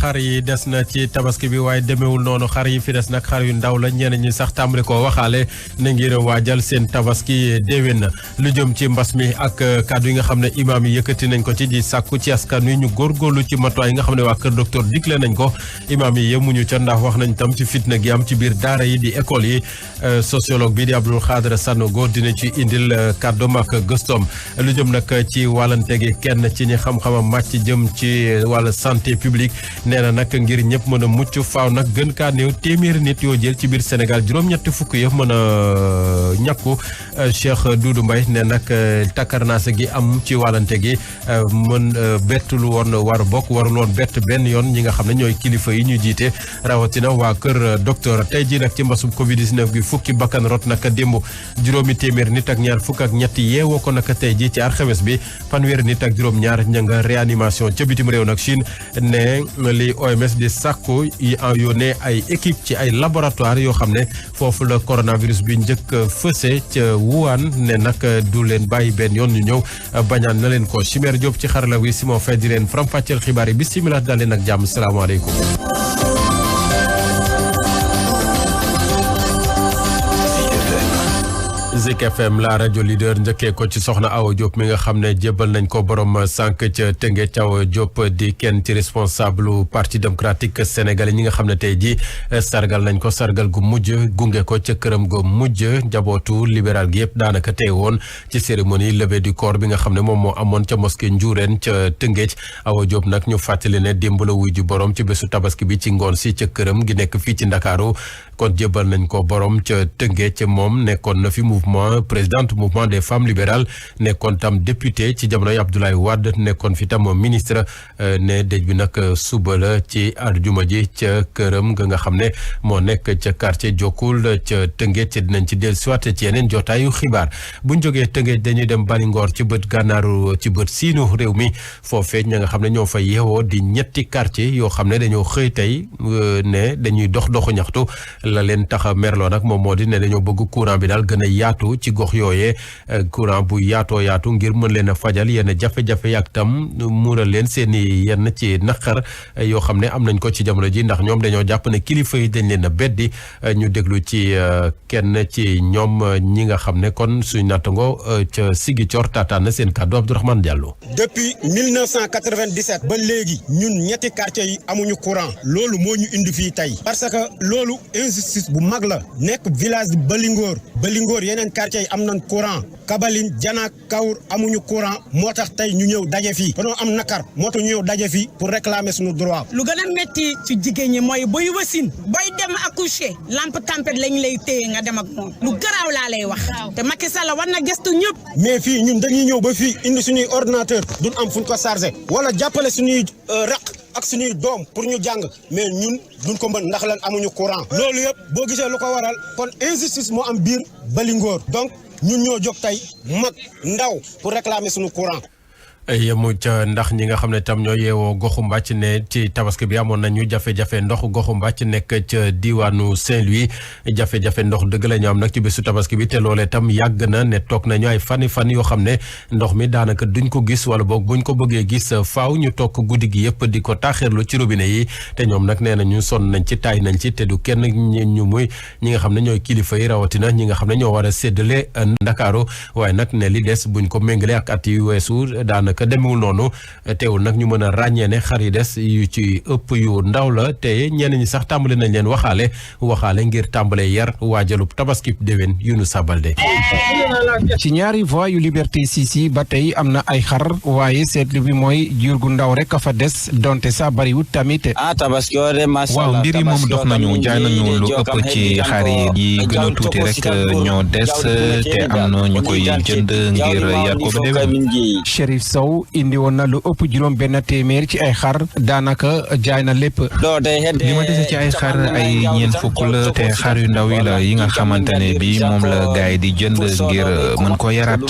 xar yi des na ci tabaski bi waaye demeewul noonu xar yi fi des nag xar yu ndaw la ñeneen ñi sax tàmbali ko waxaale na ngir waajal seen tabaski déwén na lu jëm ci mbas mi ak kàddu yi nga xam ne imaam yi yëkkati nañ ko ci di sàkku ci askan wi ñu góorgóorlu ci matuwaay yi nga xam ne waa kër docteur digle nañ ko imaam yi yemuñu ca ndax wax nañ tam ci fitna gi am ci biir daara yi di école yi sociologue bi di Abdul Xaadir Sanogo dina ci indil kàddoom ak gëstoom lu jëm nag ci wàllante gi kenn ci ñi xam-xamam màcc jëm ci wàllu santé publique nee na nag ngir ñëpp mën a mucc faaw nag gën kaa néew téeméeri nit yoo jël ci biir Sénégal juróom-ñetti fukk yëpp mën a ñàkku Cheikh Doudou Mbaye ne nag takkarnaase gi am ci wàllante gi mën bettul woon war bokk warul woon bett benn yoon ñi nga xam ne ñooy kilifa yi ñu jiite rawatina waa kër docteur tey jii nag ci mbasum Covid 19 gi fukki bakkan rot nag démb juróomi téeméer nit ak ñaar fukk ak ñetti yeewoo ko nag tey jii ci alxames bi fanweeri nit ak juróom-ñaar ña nga réanimation ca bitim réew nag Chine ne li OMS di sàkku yi yónnee ay équipe ci ay laboratoire yoo xam ne foofu la coronavirus bi njëkk fëse ca Wuhan ne nag du leen bàyyi benn yoon ñu ñëw bañaan na leen ko Chimère Diop ci xarala wi Simon Faye di leen faram-fàcceel xibaar yi bisimilah daal leen ak jàmm salaamaaleykum. Zik FM la rajo leader njëkkee ko ci soxna Awa Diop mi nga xam ne jébbal nañ ko borom sànq ca Tëngéej Awa Diop di kenn ci responsable parti démocratique sénégalais ñi nga xam ne tey jii sargal nañ ko sargal gu mujj gunge ko ca këram gu mujj njabootu libéral gi yëpp daanaka tey woon ci cérémonie levée du corps bi nga xam ne moom moo amoon ca mosquée Ndiourène ca Tëngéej Awa Diop nag ñu fàttali ne démb la wuy ji borom ci bésu tabaski bi ci ngoon si ca këram gi nekk fii ci Ndakaaru kon jébbal nañ ko borom ca Tëngéej moom nekkoon na fi présidente mouvement des femmes libérales nekkoon tam député ci jamonoy Abdoulaye Wade nekkoon fi tam ministre ne dëj bi nag suba la ci àjjuma ji ca këram nga xam ne moo nekk ca quartier Jokkul ca Tëngéej ci dinañ ci dellusiwaat ci yeneen jotaayu xibaar buñ jógee Tëngéej dañuy dem Balingoor ci bët gànnaaru ci bët siinu réew mi foofee ña nga xam ne ñoo fa yeewoo di ñetti quartier yoo xam ne dañoo xëy tey ne dañuy doxu ñaxtu la leen tax a merloo nag moom moo di ne dañoo bëgg courant bi daal gën a yaatu ci gox yooyee courant bu yaatu ngir mën leen a fajal yenn jafe-jafe yaak tam muural leen seen i yenn ci naqar yoo xam ne am nañ ko ci jamono ji ndax ñoom dañoo jàpp ne kilifa yi dañ leen a beddi ñu déglu ci kenn ci ñoom ñi nga xam ne kon suñ nattango ca Ziguinchor taataan na seen kàddu Abdourahmane Diallo. Depuis 1997 ba léegi ñun ñetti quartier yi amuñu courant loolu moo ñu indi fii tey parce que loolu injustice bu mag la nekk village Balingoor yeneen quartier yi am nañ courant Kabalin Janak Kawur amuñu courant moo tax tey ñu ñëw daje fii dañoo am nakar moo tax ñu ñëw daje fii pour réclamer suñu droit. lu gën a métti ci jigéen ñi mooy booy wasin booy dem accoucher lampe tempête lañ lay téye nga dem ak moom lu garaaw laa lay wax te Macky Sall war na gëstu ñëpp. mais fii ñun dañuy ñëw ba fii indi suñuy ordinateur duñ am fuñ ko chargé wala jàppale suñuy raq ak suñuy doom pour ñu jàng mais ñun duñ ko mën ndax lan amuñu courant loolu yëpp boo gisee lu ko waral kon injustice moo am biir Balingoor donc ñun ñoo jóg tey mag ndaw pour réclamer suñu courant. yemu ca ndax ñi nga xam ne tam ñoo yeewoo goxu mbàcc ne ci tabaski bi amoon nañu jafe-jafe ndox goxu mbàcc nekk ca diwaanu Saint-Louis jafe-jafe ndox dëgg la ñu am nag ci bésu tabaski bi te loolee tam yàgg na ne toog nañu ay fan yoo xam ne ndox mi daanaka duñ ko gis wala boog buñ ko bëggee gis faaw ñu toog guddi gi yëpp di ko taaxirlu ci robinet yi te ñoom nag nee nañu sonn nañ ci taay nañ ci te du kenn ñu muy ñi nga xam ne ñooy kilifa yi rawatina ñi nga xam ne ñoo war a séddale Ndakaaru waaye nag ne li des buñ ko méngale ak at yu weesu daanaka demewul noonu teewul nag ñu mën a ràññee ne xar yi des yu ci ëpp yu ndaw la te ñenn ñi sax tàmbale nañ leen waxaale ngir tàmbale yar waajalub tabaski déwén Younous Sabalde. ci ñaari voies yu Liberté 6 ba tey am na ay xar waaye seetlu bi mooy jur gu ndaw rek a fa des donte sa bariwut tamit. waaw mbir yi moom dox nañu jaay nañu lu ëpp ci xar yi gën a tuuti rek ñoo des te am na ñu koy jënd ngir yar ko ba déwén. Chérif Sow indi woon na lu ëpp juróom benn téeméer ci ay xar daanaka jaay na lépp. li ma dese ci ay xar ay ñeent fukk la te xar yu ndaw yi la yi nga xamante ne bi moom la gaay di jënd ngir mën ko yaraat.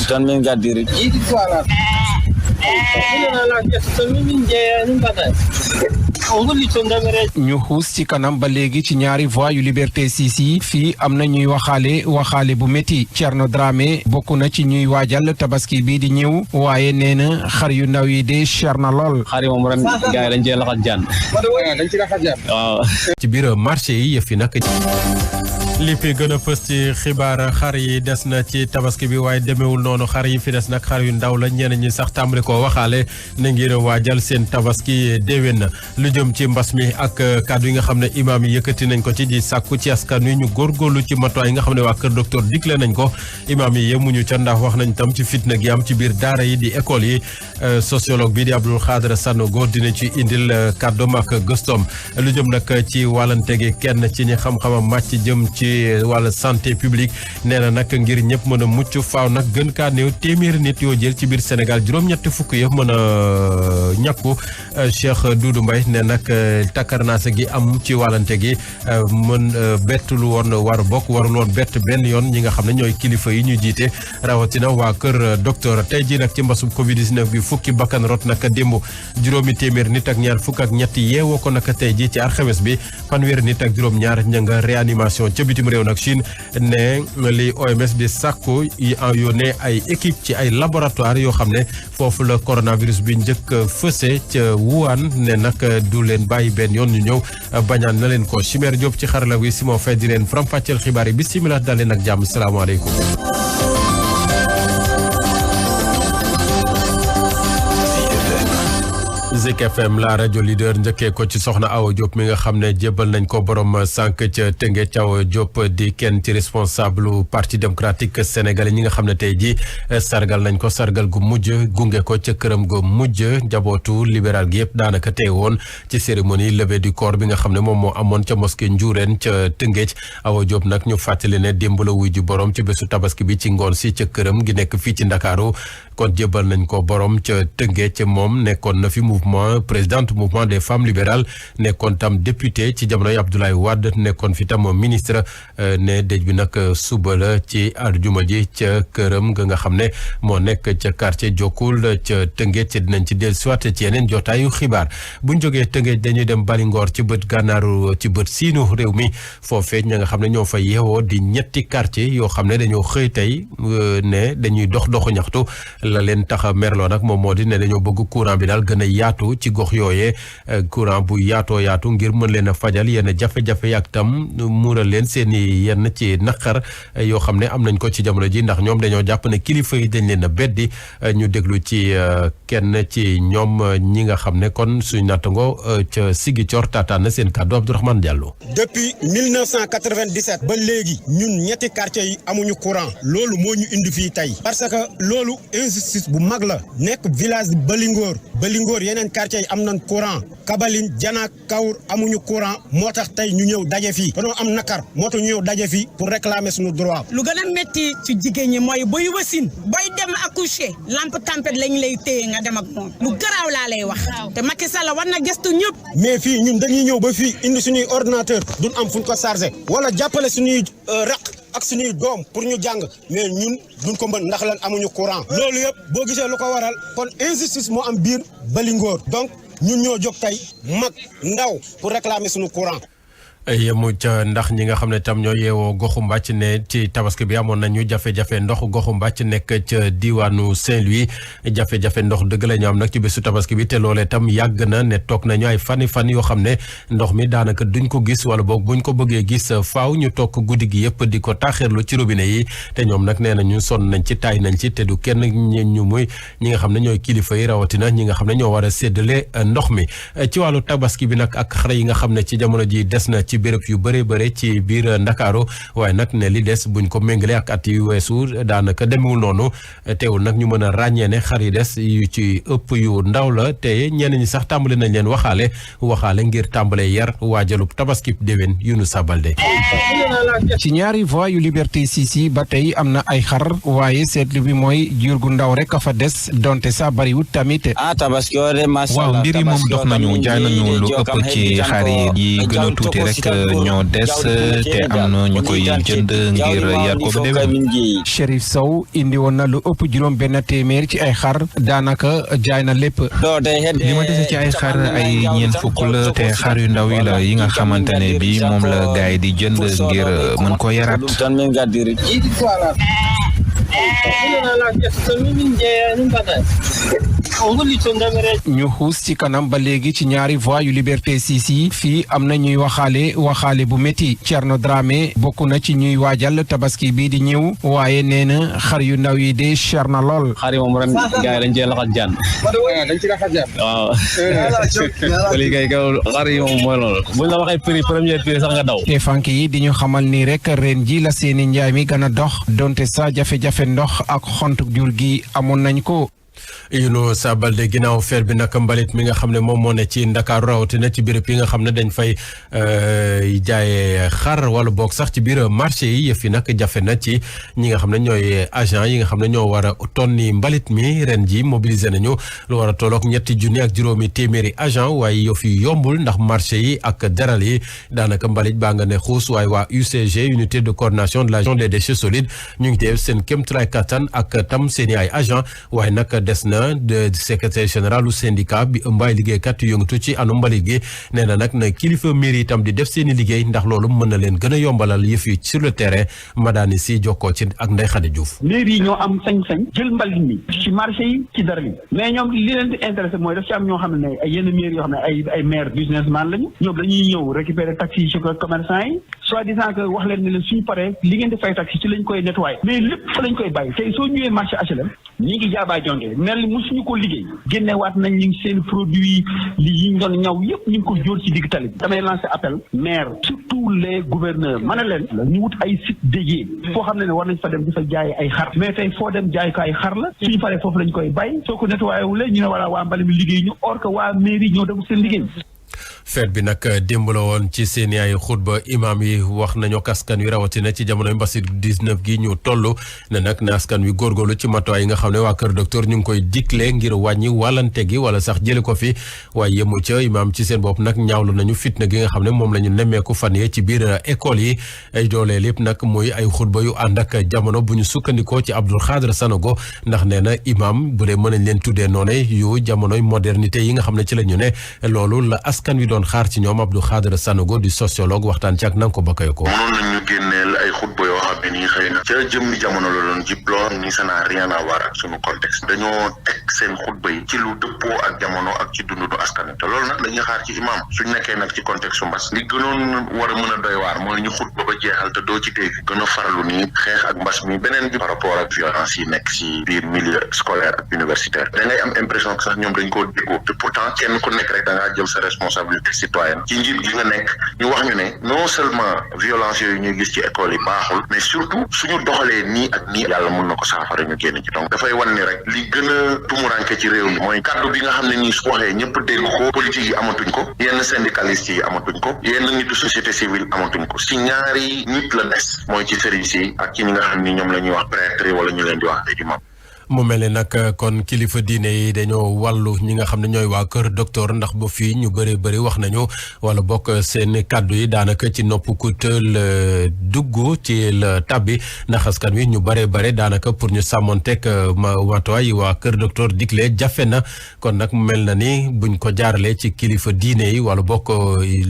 ñu xuus ci kanam ba léegi ci ñaari voies yu Liberté 6 yi fii am na ñuy waxaale bu métti Thierno Dramé bokk na ci ñuy waajal tabaski bi di ñëw waaye nee na xar yu ndaw yi de cher na lool. xar yi moom ren gars yi dañ cee laxat jaan. waaw. ci biir marché yi yëf yi nag. li fi gën a fës ci xibaar xar yi des na ci tabaski bi waaye demewul noonu xar yi fi des nag xar yu ndaw la ñeneen ñi sax tàmbali koo waxaale na ngir waajal seen tabaski déwén na lu jëm ci mbas mi ak kàddu yi nga xam ne imaam yi yëkkati nañ ko ci di sàkku ci askan wi ñu góorgóorlu ci matuwaay yi nga xam ne waa kër docteur digle nañ ko imaam yi yemuñu ca ndax wax nañ tam ci fitna gi am ci biir daara yi di école yi sociologue bi di Abdoul Khadre Sanogo dina ci indil kàddoom ak gëstoom lu jëm nag ci wàllante gi kenn ci ñi xam-xamam màcc jëm ci wàllu santé publique nee na nag ngir ñëpp mën a mucc faaw nag gën kaa néew téeméeri nit yoo jël ci biir Sénégal juróom-ñetti fukk yëpp mën a ñàkku Cheikh Doudou Mbaye ne nag takkarnaase gi am ci wàllante gi mën bett lu woon war bokk warul woon bett benn yoon ñi nga xam ne ñooy kilifa yi ñu jiite rawatina waa kër docteur tey jii nag ci mbasum Covid 19 bi fukki bakkan rot nag démb juróomi téeméer nit ak ñaar fukk ak ñetti yeewoo ko nag tey jii ci alxames bi fanweeri nit ak juróom-ñaar ña nga réanimation ca bitim réew nag Chine ne li OMS di sàkku yónnee ay équipe ci ay laboratoire yoo xam ne foofu la coronavirus bi njëkk fëse ca Wuhan ne nag du leen bàyyi benn yoon ñu ñëw bañaan na leen ko Chimère Diop ci xarala wi Simon Faye di leen faram-fàcceel xibaar yi bisimilah daal leen ak jàmm salaamaaleykum. Zik FM la rajo leader njëkkee ko ci soxna Awa Diop mi nga xam ne jébbal nañ ko borom sànq ca Tëngéej Awa Diop di kenn ci responsable parti démocratique sénégalais ñi nga xam ne tey jii sargal nañ ko sargal gu mujj gunge ko ca këram gu mujj njabootu libéral gi yëpp daanaka tey woon ci cérémonie levée du corps bi nga xam ne moom moo amoon ca mosquée Ndiourène ca Tëngéej Awa Diop nag ñu fàttali ne démb la wuy ji borom ci bésu tabaski bi ci ngoon si ca këram gi nekk fii ci Ndakaaru kon jébbal nañ ko borom ca Tëngéej moom nekkoon na fi présidente mouvement des femmes libérales nekkoon tam député ci jamonoy Abdoulaye Wade nekkoon fi tam ministre ne dëj bi nag suba la ci àjjuma ji ca këram nga xam ne moo nekk ca quartier Jokkul ca Tëngéej ci dinañ ci dellusiwaat ci yeneen jotaayu xibaar buñ jógee Tëngéej dañuy dem Balingoor ci bët gànnaaru ci bët siinu réew mi foofee ña nga xam ne ñoo fa yeewoo di ñetti quartier yoo xam ne dañoo xëy tey ne dañuy doxu ñaxtu la leen tax a merloo nag moom moo di ne dañoo bëgg courant bi daal gën a yaatu ci gox yooyee courant bu yaatu ngir mën leen a fajal yenn jafe-jafe yaak tam muural leen seen i yenn ci naqar yoo xam ne am nañ ko ci jamono ji ndax ñoom dañoo jàpp ne kilifa yi dañ leen a beddi ñu déglu ci kenn ci ñoom ñi nga xam ne kon suñu nattango ca Ziguinchor taataan na seen kàddu Abdourahmane Diallo. depuis 1997 ba léegi ñun ñetti quartier yi amuñu courant loolu moo ñu indi fii tey parce que loolu injustice bu mag la nekk village Balingoor yeneen quartier yi am nañ courant Kabalin Jana Kawur amuñu courant moo tax tey ñu ñëw daje fii dañoo am nakar moo tax ñu ñëw daje fii pour réclamer suñu droit. lu gën a métti ci jigéen ñi mooy booy wasin booy dem accoucher lampe tempête lañ lay téye nga dem ak moom lu garaaw laa lay wax te Macky Sall war na gëstu ñëpp. mais fii ñun dañuy ñëw ba fii indi suñuy ordinateur duñ am fuñ ko chargé wala jàppale suñuy raq ak suñuy doom pour ñu jàng mais ñun duñ ko mën ndax lan amuñu courant loolu yëpp boo gisee lu ko waral kon injustice moo am biir Balingoor donc ñun ñoo jóg tey mag ndaw pour réclamer suñu courant. yemu ca ndax ñi nga xam ne tam ñoo yeewoo goxu mbàcc ne ci tabaski bi amoon nañu jafe-jafe ndox goxu mbàcc nekk ca diwaanu Saint-Louis jafe-jafe ndox dëgg la ñu am nag ci bésu tabaski bi te loolee tam yàgg na ne toog nañu ay fan yoo xam ne ndox mi daanaka duñ ko gis wala boog buñ ko bëggee gis faaw ñu toog guddi gi yëpp di ko taaxirlu ci robinet yi te ñoom nag nee nañu sonn nañ ci taay nañ ci te du kenn ñu muy ñi nga xam ne ñooy kilifa yi rawatina ñi nga xam ne ñoo war a séddale ndox mi ci wàllu tabaski bi nag ak xare yi nga xam ne ci jamono ji des na ci béréb yu bëre ci biir Ndakaaru waaye nag ne li des buñ ko méngale ak at yu weesu daanaka demewul noonu teewul nag ñu mën a ràññee ne xar yi des yu ci ëpp yu ndaw la te ñenn ñi sax tàmbale nañ leen waxaale ngir tàmbale yar waajalub tabaski déwén Younoussa Baldé. ci ñaari voies yu Liberté 6 yi ba tey am na ay xar waaye seetlu bi mooy jur gu ndaw rek a fa des donte sa bariwut tamit. waaw mbir yi moom dox nañu jaay nañu lu ëpp ci xar yi gën a tuuti rek rek ñoo des te am na ñu koy jënd ngir yar ko ba déwén. Chérif Sow indi woon na lu ëpp juróom benn téeméer ci ay xar daanaka jaay na lépp. li ma dese ci ay xar ay ñeent fukk la te xar yu ndaw yi la yi nga xamante ne bi moom la gaay di jënd ngir mën ko yaraat. ñu xuus ci kanam ba léegi ci ñaari voies yu Liberté 6 yi fii am na ñuy waxaale bu métti Thierno Dramé bokk na ci ñuy waajal tabaski bii di ñëw waaye nee na xar yu ndaw yi de cher na lool. xar yi moom ren gars yi dañ cee laxat jaan. dañ ci laxat jaan. waaw. li kay kaw xar yi moom mooy loolu. buñ la waxee prix premier prix sax nga daw. te fànk yi di ñu xamal ni rek ren ji la seeni njaay mi gën a dox donte sa jafe-jafe ndox ak xont jur gi amoon nañ ko. Younoussa Baldé ginnaaw feer bi nag mbalit mi nga xam ne moom moo ne ci Ndakaaru rawatina ci béréb yi nga xam ne dañ fay jaayee xar wala boog sax ci biir marché yi yëf yi nag jafe na ci ñi nga xam ne ñooy agent yi nga xam ne ñoo war a tonni mbalit mi ren ji mobilisé nañu lu war a tolloog 3 junni ak juróomi téeméeri agent waaye yëf yi yombul ndax marché yi ak daral yi daanaka mbalit baa nga ne xuus waaye waa UCG unité de coordination de la gestion des déchets solides ñu ngi teew seen kéemtalaay kattan ak tam seeni ay agent waaye nag des na de secrétaire général u syndicat bi ëmbaay liggéeykat yu yëngatu ci anu mbalit gi nee na nag na kilifa mairie itam di def seeni liggéey ndax loolu mën na leen gën a yombalal yëf yi sur le terrain Madani si jokkoo ci ak Ndeye Khady Diouf. mairie yi ñoo am sañ-sañ jël mbalit mi ci marché yi ci dara yi mais ñoom li leen di intéressé mooy daf ci am ñoo xam ne ay yenn mairie yoo xam ne ay maire businessman lañu ñoom dañuy ñëw récupérer taxi yi ci commerçant yi soi-disant que wax leen ne leen suñu paree li ngeen di fay taxi ci lañ koy nettoyer mais lépp fa lañ koy bàyyi tey soo ñëwee marché HLM ñi ngi jaabaa jonge mel musuñu ko liggéey génnewaat nañ ñu seen produit li yi ñu doon ñaw yëpp ñu ngi ko jóor ci digg tali bi damay lancer appel maire surtout les gouverneurs ma ne leen ñu wut ay site dédié foo xam ne war nañ fa dem di fa jaay ay xar mais tey foo dem jaay ko ay xar la suñu paree foofu lañ koy bàyyi soo ko nettoyé wulee ñu ne voilà waa mbali mi liggéey ñu or que waa mairie ñoo dem seen liggéey. feet bi nag démb la woon ci seeni ay xutba imaam yi wax nañu askan wi rawatina ci jamonoy mbasi 19 gi ñu toll ne nag na askan wi góorgóorlu ci matuwaay yi nga xam ne waa kër docteur ñu ngi koy digle ngir wàññi wàllante gi wala sax jële ko fi waaye yemu ca imaam ci seen bopp nag ñaawlu nañu fitna gi nga xam ne moom la ñu nemmeeku fan yee ci biir école yi ay doole lépp nag muy ay xutba yu ànd ak jamono bu ñu sukkandikoo ci Abdou Khadre Sanogo ndax nee na imaam bu dee mën nañ leen tuddee noone yu jamonoy modernité yi nga xam ne ci la ñu ne loolu la askan wi doon xaar ci ñoom Abdou Khadre Sanogo di sociologue waxtaan ci ak nan ko bakkay ko mënoon nañ ñu génneel ay xutba yoo xam ne nii xëy na ca jëmmi jamono la doon jib lool ni ça n'a rien à voir ak sunu contexte dañoo teg seen xutba yi ci lu dëppoo ak jamono ak ci dundu askan te loolu nag la ñuy xaar ci imam suñ nekkee nag ci contexte su mbas li gënoon war a mën a doy waar mooy ñu xutba ba jeexal te doo ci dégg gën a faralu nii xeex ak mbas mi beneen bi par rapport ak violence yi nekk ci biir milieu scolaire ak universitaire da ngay am impression que sax ñoom dañ koo déggoo te pourtant kenn ku nekk rek da ngaa jël sa responsabilité citoyenne ci njiit gi nga nekk ñu wax ñu ne non seulement violence yooyu ñuy gis ci école yi baaxul mais surtout suñu doxalee nii ak nii yàlla mën na ko saafara ñu génn ci donc dafay wan ni rek li gën a tumuranke ci réew mi mooy kàddu bi nga xam ne nii su waxee ñëpp dégg ko politique yi amatuñ ko yenn syndicalistes yi amatuñ ko yenn nitu société civile amatuñ ko si ñaari nit la des mooy ci sëriñ si ak ci ñi nga xam ni ñoom la ñuy wax prêtre wala ñu leen di wax ay imam mu mel ne nag kon kilifa diine yi dañoo wàllu ñi nga xam ne ñooy waa kër docteur ndax ba fii ñu bëri wax nañu wala bokk seen kàddu yi daanaka ci nopp ku tël dugg ci la tabbi ndax askan wi ñu bare daanaka pour ñu sàmmonteeg matuwaay yi waa kër docteur digle jafe na kon nag mu mel na ni buñ ko jaaralee ci kilifa diine yi wala bokk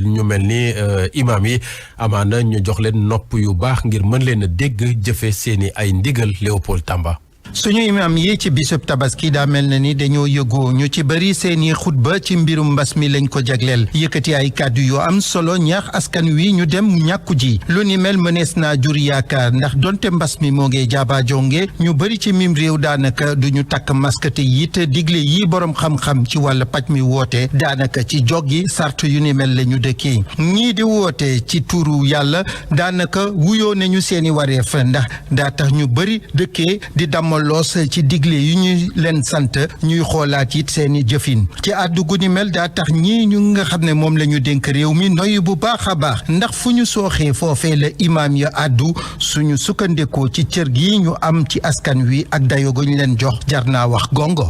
ñu mel ni imam yi amaana ñu jox leen nopp yu baax ngir mën leen a dégg jëfe seeni ay ndigal Léopold Tamba. suñu imam yi ci bisub tabaski daa mel na ni dañoo yëgoo ñu ci bëri seeni xutba ci mbirum mbas mi lañ ko jagleel yëkkati ay kàddu yu am solo ñaax askan wi ñu dem ñàkku ji lu ni mel mënees naa jur yaakaar ndax donte mbas mi moo ngi jaaba jonge ñu bëri ci mim réew daanaka duñu takk masque te it digle yi borom xam-xam ci wàllu paj mi woote daanaka ci jog gi sart yu ni mel la ñu dëkkee ñii di woote ci turu yàlla daanaka wuyoo nañu seeni wareef ndax daa tax ñu bëri dëkkee di damal loos ci digle yu ñuy leen sant ñuy xoolaat it seeni jëfin ci àddu gu ni mel daa tax ñii ñu nga xam ne moom la ñu dénk réew mi noyu bu baax a baax ndax fu ñu sooxee foofee la imaam ya àddu suñu sukkandikoo ci cër gi ñu am ci askan wi ak dayo gu ñu leen jox jar naa wax gongo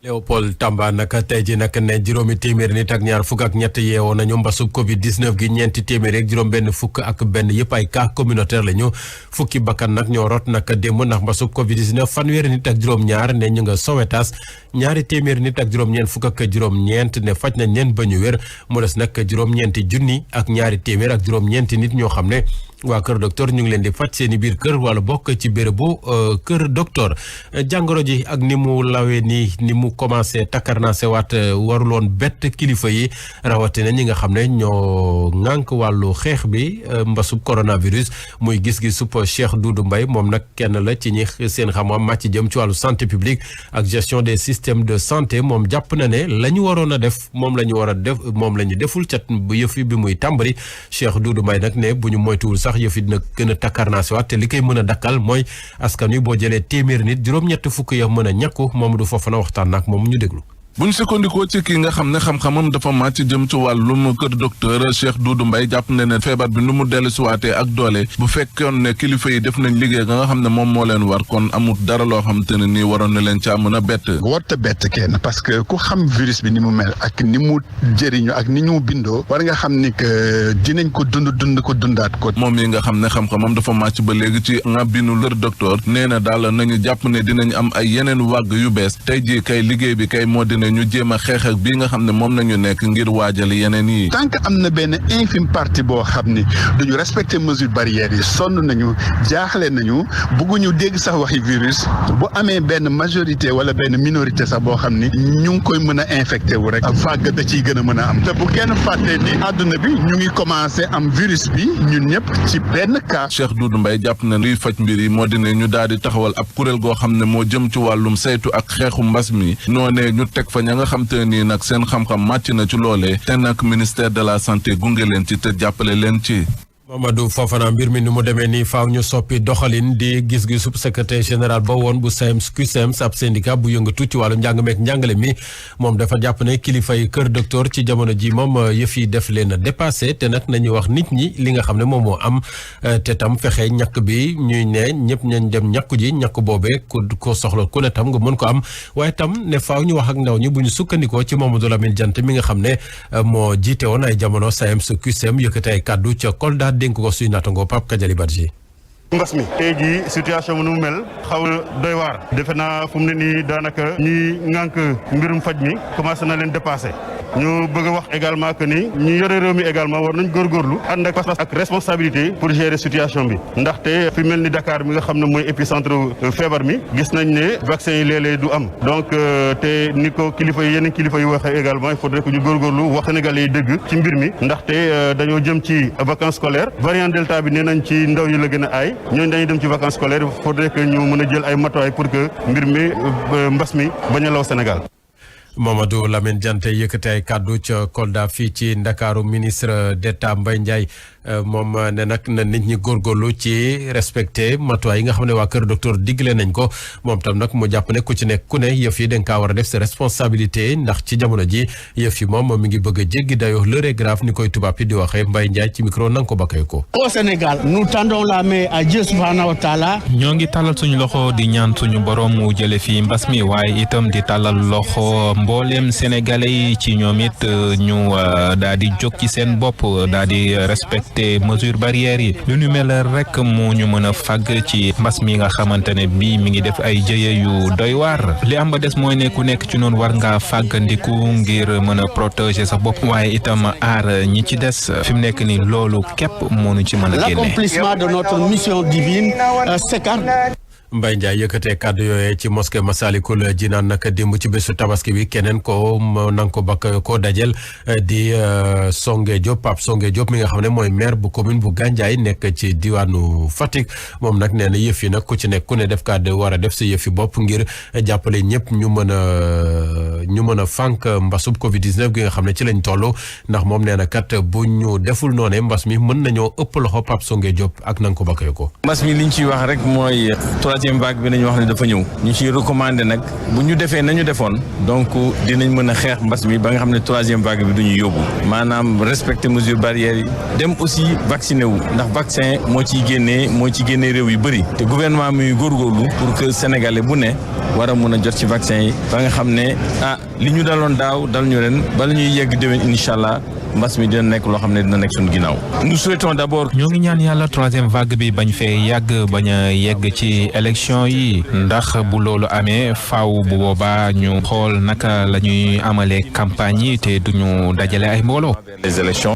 Léopold Tamba nag tey ji nag ne juróomi téeméeri nit ak ñaar fukk ak ñett yeewoo nañu mbasub Covid 19 gi ñeenti téeméeri ak juróom benn fukk ak benn yëpp ay cas communautaire lañu fukki bakkan nag ñoo rot nag démb ndax mbasub Covid 19 fanweeri nit ak juróom-ñaar ne ñu nga Sowétas ñaari téeméeri nit ak juróom-ñeent fukk ak juróom-ñeent ne faj nañ leen ba ñu wér mu des nag juróom-ñeenti junni ak ñaari téeméer ak juróom-ñeenti nit ñoo xam ne waa kër docteur ñu ngi leen di faj seen i biir kër wala bokk ci bérébu kër docteur jàngoro ji ak ni mu lawee ni mu commencé takkarnaase waat waruloon bett kilifa yi rawatina ñi nga xam ne ñoo ŋànk wàllu xeex bi mbasub coronavirus muy gis-gisub Cheikh Doudou Mbaye moom nag kenn la ci ñi seen xam-xam màcc jëm ci wàllu santé publique ak gestion des systèmes de santé moom jàpp na ne la ñu waroon a def moom la ñu war a def moom la ñu deful cat bu yëfi bi muy tàmbali Cheikh Doudou Mbaye nag ne bu ñu moytuwul sax yëf yi dina gën a takkarnaase waat te li koy mën a dakkal mooy askan wi boo jëlee téeméer nit juróom-ñett fukk ya mën a ñàkku Mamadou Fofana waxtaan nag moom ñu déglu. bu ñu sukkandikoo ci kii nga xam ne xam-xamam dafa màcc jëm ci wàllum kër docteur Cheikh Doudou Mbaye jàpp ne ne feebar bi nu mu dellu siwaatee ak doole bu fekkoon ne kilifa yi def nañ liggéey nga xam ne moom moo leen war kon amul dara loo xam te ne nii waroon na leen caa mën a bett. warta bett kenn parce que ku xam virus bi ni mu mel ak ni mu jëriñu ak ni ñu bindoo war nga xam ni que dinañ ko dund ko dundaat ko. moom yi nga xam ne xam-xamam dafa màcc ba léegi ci ngàbbinu kër docteur nee na daal nañu jàpp ne dinañ am ay yeneen wàgg yu bees tey jii kay liggéey bi kay moo dina ñu jéem a xeex ak bii nga xam ne moom nañu nekk ngir waajal yeneen yi. tant que am na benn infime partie boo xam ni duñu respecter mesures barrières yi sonn nañu jaaxle nañu bëgguñu dégg sax waxi virus bu amee benn majorité wala benn minorité sax boo xam ni ñu ngi koy mën a infecté wu rek vague da ciy gën a mën a am te bu kenn fàttee ni àdduna bi ñu ngi commencé am virus bi ñun ñëpp ci benn cas. Cheikh Doudou Mbaye jàpp na luy faj mbir yi moo di ne ñu daal di taxawal ab kuréel goo xam ne moo jëm ci wàllum saytu ak xeexu mbas mi noonee ñu teg fa ña nga xam te nii nag seen xam-xam màcc na ci loolee te nag ministère de la santé gunge leen ci te jàppale leen ci. Mamadou Fofana mbir mi ni mu demee nii faaw ñu soppi doxalin di gis-gisub secrétaire général ba woon bu SAEMS CUSEMS ab syndicat bu yëngatu ci wàllu njàng meek njàngale mi moom dafa jàpp ne kilifa yi kër docteur ci jamono ji moom yëf yi def leen a dépassé te nag nañu wax nit ñi li nga xam ne moom moo am te tam fexe ñàkk bi ñuy ne ñëpp nañ dem ñàkku ji ñàkk boobee ku ko soxla ku ne tam nga mën ko am waaye tam ne faaw ñu wax ak ndaw ñi bu ñu sukkandikoo ci Mamadou Lamine Diante mi nga xam ne moo jiite woon ay jamono SAEMS CUSEMS yëkkati ay kàddu ca Kolda dénk ko suy naataango Pape Kadiali Badji. mbas mi tey jii situation bi nu mu mel xaw a doy waar defe naa fu mu ne nii daanaka ñi ŋànk mbirum faj mi commencé na leen dépassé ñu bëgg a wax également que ni ñu yore réew mi également war nañ góorgóorlu ànd ak pas-pas ak responsabilité pour gérer situation bi ndaxte fi mel ni Dakar mi nga xam ne mooy épicentre feebar mi gis nañ ne vaccin yi léeg-léeg du am donc te ni ko kilifa yi yeneen kilifa yi waxee également il faudrait que ñu góorgóorlu wax Sénégalais yi dëgg ci mbir mi ndaxte dañoo jëm ci vacances scolaires variant delta bi nee nañ ci ndaw yi la gën a aay ñooñu dañuy dem ci vacances scolaires il faudrait que ñu mën a jël ay matuwaay pour que mbir mi mbas mi bañ a law Sénégal. Mamadou Lamine Diante yëkkati ay kàddu ca Kolda fii ci Ndakaaru ministre d'État Mbaye Ndiaye moom ne nag na nit ñi góorgóorlu ci respecté matuwaay yi nga xam ne waa kër docteur digle nañ ko moom tam nag mu jàpp ne ku ci nekk ku ne yëf yi dañ kaa war a def sa responsabilité ndax ci jamono ji yëf yi moom mi ngi bëgg a jéggi dayoo l'heure est grave ni koy tubaab yi di waxee Mbaye Ndiaye ci micro nanga ko bakkee ko. Au Sénégal nous tendons la main à Dieu subhanahu wa taala. ñoo ngi tàllal suñu loxo di ñaan suñu borom mu jële fi mbas mi waaye itam di tàllal loxo mbooleem sénégalais yi ci ñoom it ñu daal di jóg ci seen bopp daal di respecté mesures barrières yi lu ñu mel rek moo ñu mën a fàgg ci mbas mi nga xamante ne bii mi ngi def ay jëye yu doy waar li am ba des mooy ne ku nekk ci noonu war ngaa fàggandiku ngir mën a protéger sa bopp waaye itam aar ñi ci des fi mu nekk ni loolu képp moo ñu ci mën a génne. L'accomplissement de notre mission divine s'écarte. Mbaye Ndiaye yëkkatee kàddu yooyee ci mosquée Massalikul Jinaan nag démb ci bésu tabaski bi keneen ko nang ko bakk koo dajel di Songe Diop Pape Songe Diop mi nga xam ne mooy maire bu commune bu Gandiaye nekk ci diwaanu Fatick moom nag nee na yëf yi nag ku ci nekk ku ne def kàddu war a def si yëf yi bopp ngir jàppale ñëpp ñu mën a fànk mbasub Covid-19 gi nga xam ne ci lañ toll ndax moom nee na kat bu ñu deful noone mbas mi mën nañoo ëpp loxo Pape Songe Diop ak nang ko bakkee ko. mbas mi liñ ciy wax rek mooy troisième vague bi nañu wax ne dafa ñëw ñu ciy recommander nag bu ñu defee nañu defoon donc dinañ mën a xeex mbas mi ba nga xam ne troisième vague bi du ñu yóbbu maanaam respecter mesures barrières yi dem aussi vacciner wu ndax vaccin moo ciy génnee réew yu bëri te gouvernement mi góorgóorlu pour que sénégalais bu ne war a mën a jot ci vaccin yi ba nga xam ne li ñu daloon daaw dal ñu ren bala ñuy yegg déwén incha allah mbas mi dina nekk loo xam ne dina nekk suñu ginnaaw. nous souhaitons d'abord. ñoo ngi ñaan yàlla troisième vague bi bañ fee yàgg bañ a yegg ci élection yi ndax bu loolu amee faaw bu boobaa ñu xool naka la ñuy amalee campagne yi te duñu dajale ay mbooloo. les élections.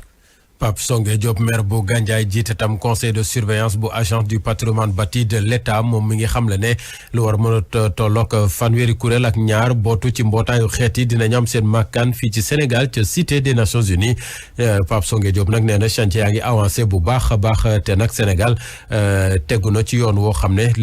Pape Songué Diop maire bu Gandiaye jiite tam conseil de surveillance bu agence du patrimoine bâti de l'État moom mi ngi xamle ne lu war mën a tolloog fanweeri kuréel ak ñaar bootu ci mbootaayu xeet yi dinañ am seen makkaan fii ci Sénégal ca Cité des Nations Unies Pape Songué Diop nag nee na chantier yaa ngi avancé bu baax a baax te nag Sénégal tegu na ci yoon woo xam ne